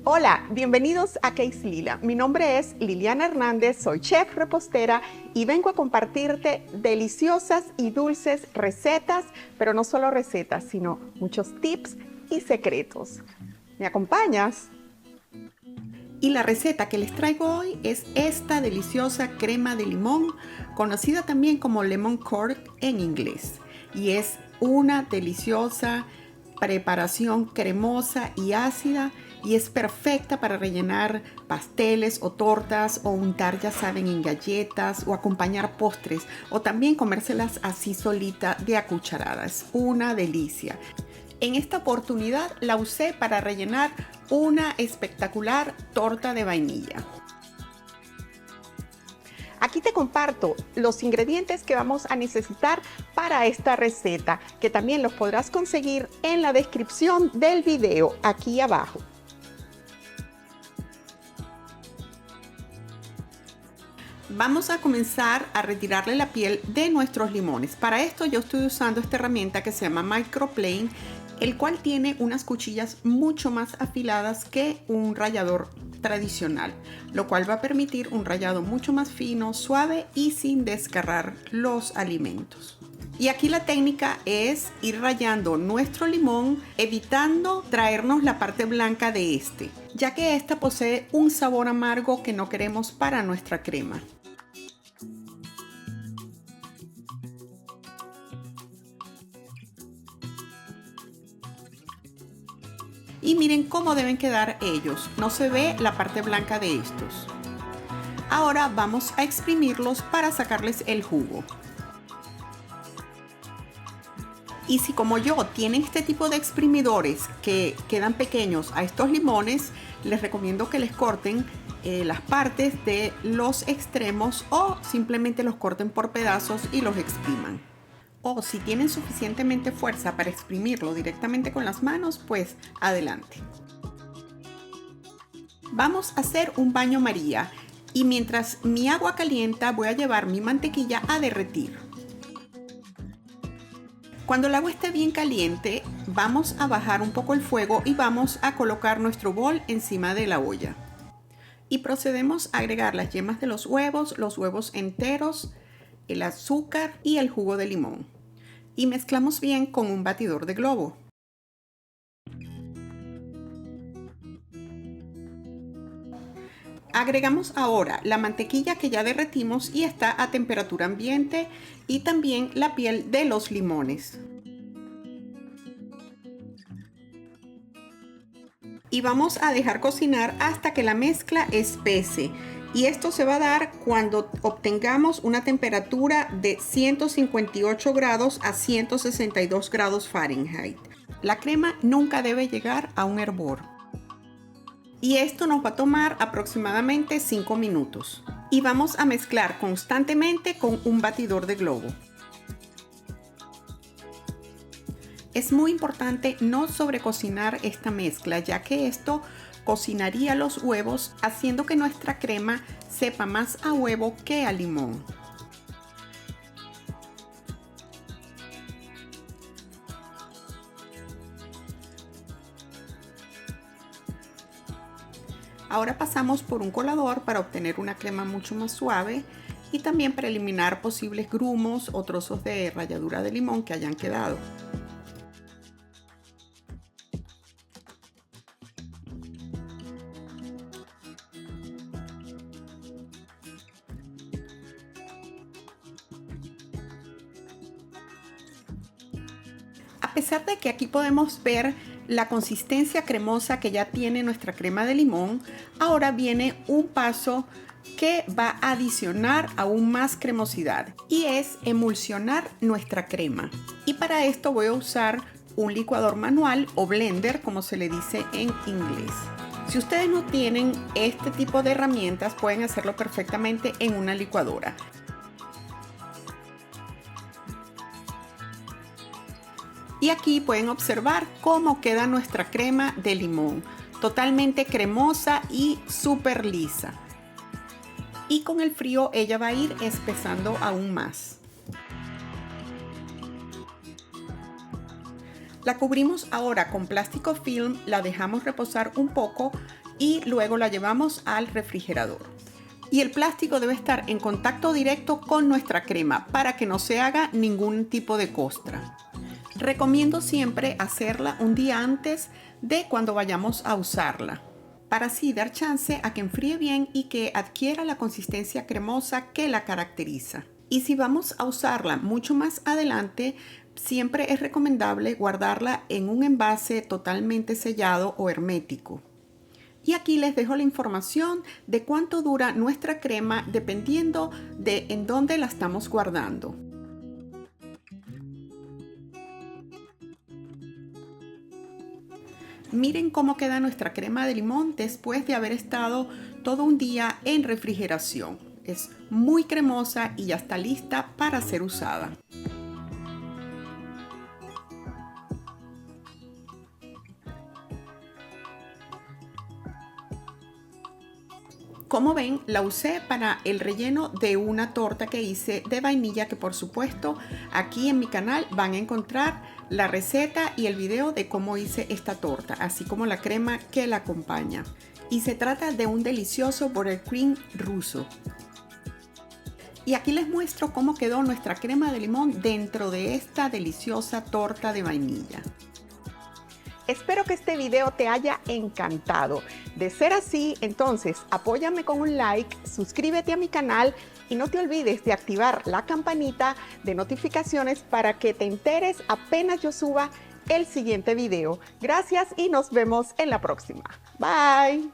Hola, bienvenidos a Case Lila. Mi nombre es Liliana Hernández, soy chef repostera y vengo a compartirte deliciosas y dulces recetas, pero no solo recetas, sino muchos tips y secretos. ¿Me acompañas? Y la receta que les traigo hoy es esta deliciosa crema de limón, conocida también como lemon curd en inglés. Y es una deliciosa preparación cremosa y ácida y es perfecta para rellenar pasteles o tortas o untar, ya saben, en galletas o acompañar postres o también comérselas así solita de a cucharada. Es una delicia. En esta oportunidad la usé para rellenar una espectacular torta de vainilla. Aquí te comparto los ingredientes que vamos a necesitar para esta receta, que también los podrás conseguir en la descripción del video aquí abajo. Vamos a comenzar a retirarle la piel de nuestros limones. Para esto yo estoy usando esta herramienta que se llama Microplane, el cual tiene unas cuchillas mucho más afiladas que un rallador tradicional, lo cual va a permitir un rallado mucho más fino, suave y sin desgarrar los alimentos. Y aquí la técnica es ir rallando nuestro limón, evitando traernos la parte blanca de este, ya que esta posee un sabor amargo que no queremos para nuestra crema. Y miren cómo deben quedar ellos, no se ve la parte blanca de estos. Ahora vamos a exprimirlos para sacarles el jugo. Y si como yo tienen este tipo de exprimidores que quedan pequeños a estos limones, les recomiendo que les corten las partes de los extremos o simplemente los corten por pedazos y los expriman. O si tienen suficientemente fuerza para exprimirlo directamente con las manos, pues adelante. Vamos a hacer un baño María y mientras mi agua calienta voy a llevar mi mantequilla a derretir. Cuando el agua esté bien caliente, vamos a bajar un poco el fuego y vamos a colocar nuestro bol encima de la olla. Y procedemos a agregar las yemas de los huevos enteros, el azúcar y el jugo de limón. Y mezclamos bien con un batidor de globo. Agregamos ahora la mantequilla que ya derretimos y está a temperatura ambiente y también la piel de los limones. Y vamos a dejar cocinar hasta que la mezcla espese. Y esto se va a dar cuando obtengamos una temperatura de 158 grados a 162 grados Fahrenheit. La crema nunca debe llegar a un hervor. Y esto nos va a tomar aproximadamente 5 minutos. Y vamos a mezclar constantemente con un batidor de globo. Es muy importante no sobrecocinar esta mezcla, ya que esto cocinaría los huevos, haciendo que nuestra crema sepa más a huevo que a limón. Ahora pasamos por un colador para obtener una crema mucho más suave y también para eliminar posibles grumos o trozos de ralladura de limón que hayan quedado. A pesar de que aquí podemos ver la consistencia cremosa que ya tiene nuestra crema de limón, ahora viene un paso que va a adicionar aún más cremosidad y es emulsionar nuestra crema. Y para esto voy a usar un licuador manual o blender, como se le dice en inglés. Si ustedes no tienen este tipo de herramientas, pueden hacerlo perfectamente en una licuadora. Y aquí pueden observar cómo queda nuestra crema de limón, totalmente cremosa y súper lisa. y con el frío ella va a ir espesando aún más. La cubrimos ahora con plástico film, la dejamos reposar un poco y luego la llevamos al refrigerador. Y el plástico debe estar en contacto directo con nuestra crema para que no se haga ningún tipo de costra. Recomiendo siempre hacerla un día antes de cuando vayamos a usarla, para así dar chance a que enfríe bien y que adquiera la consistencia cremosa que la caracteriza. Y si vamos a usarla mucho más adelante, siempre es recomendable guardarla en un envase totalmente sellado o hermético. Y aquí les dejo la información de cuánto dura nuestra crema dependiendo de en dónde la estamos guardando. Miren cómo queda nuestra crema de limón después de haber estado todo un día en refrigeración. Es muy cremosa y ya está lista para ser usada. Como ven, la usé para el relleno de una torta que hice de vainilla, que por supuesto aquí en mi canal van a encontrar la receta y el video de cómo hice esta torta, así como la crema que la acompaña. Y se trata de un delicioso buttercream ruso. Y aquí les muestro cómo quedó nuestra crema de limón dentro de esta deliciosa torta de vainilla. Espero que este video te haya encantado. De ser así, entonces apóyame con un like, suscríbete a mi canal y no te olvides de activar la campanita de notificaciones para que te enteres apenas yo suba el siguiente video. Gracias y nos vemos en la próxima. Bye.